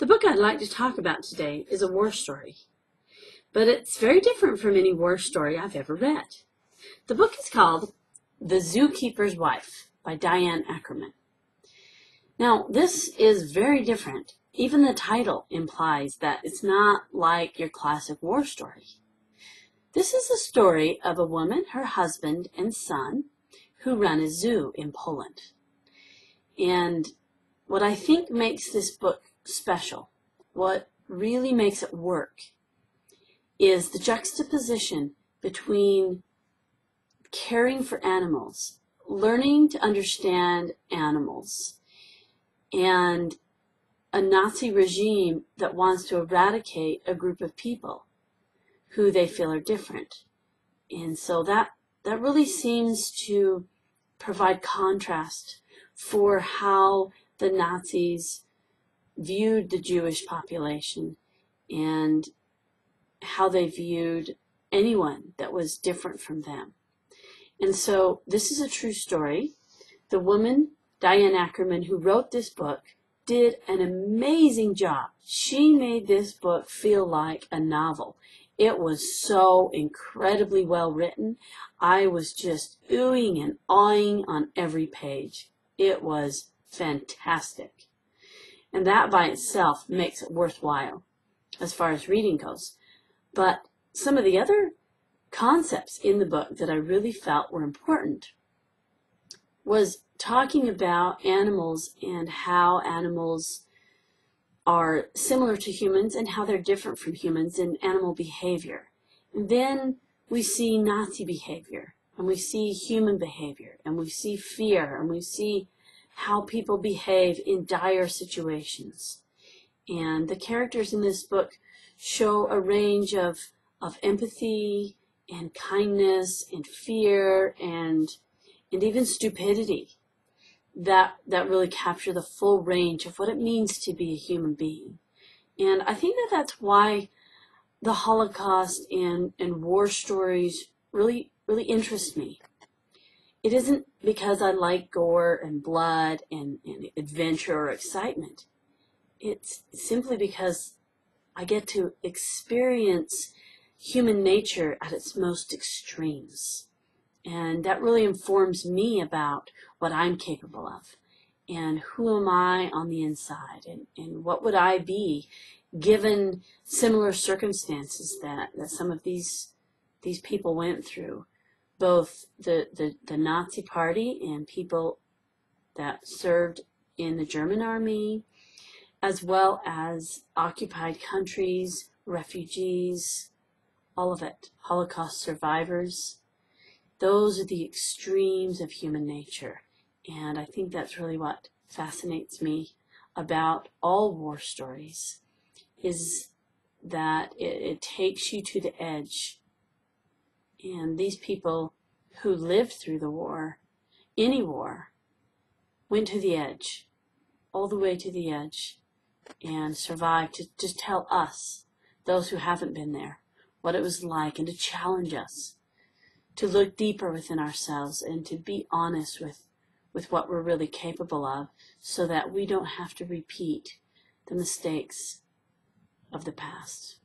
The book I'd like to talk about today is a war story, but it's very different from any war story I've ever read. The book is called The Zookeeper's Wife by Diane Ackerman. Now, this is very different. Even the title implies that it's not like your classic war story. This is the story of a woman, her husband, and son who run a zoo in Poland. And what I think makes this book special, what really makes it work, is the juxtaposition between caring for animals, learning to understand animals, and a Nazi regime that wants to eradicate a group of people who they feel are different. And so that really seems to provide contrast for how the Nazis viewed the Jewish population and how they viewed anyone that was different from them. And so this is a true story. The woman, Diane Ackerman, who wrote this book, did an amazing job. She made this book feel like a novel. It was so incredibly well written. I was just oohing and awing on every page. It was fantastic. And that by itself makes it worthwhile as far as reading goes. But some of the other concepts in the book that I really felt were important was talking about animals and how animals are similar to humans and how they're different from humans in animal behavior. And then we see Nazi behavior, and we see human behavior, and we see fear, and we see how people behave in dire situations. And the characters in this book show a range of empathy and kindness and fear and even stupidity that really capture the full range of what it means to be a human being. And I think that's why the Holocaust and war stories really interest me. It isn't because I like gore and blood and adventure or excitement. It's simply because I get to experience human nature at its most extremes. And that really informs me about what I'm capable of and who am I on the inside and what would I be given similar circumstances that some of these people went through. Both the Nazi Party and people that served in the German army, as well as occupied countries, refugees, all of it, Holocaust survivors. Those are the extremes of human nature. And I think that's really what fascinates me about all war stories, is that it takes you to the edge. And these people who lived through the war, any war, went to the edge, all the way to the edge, and survived to just tell us, those who haven't been there, what it was like, and to challenge us to look deeper within ourselves and to be honest with what we're really capable of, so that we don't have to repeat the mistakes of the past.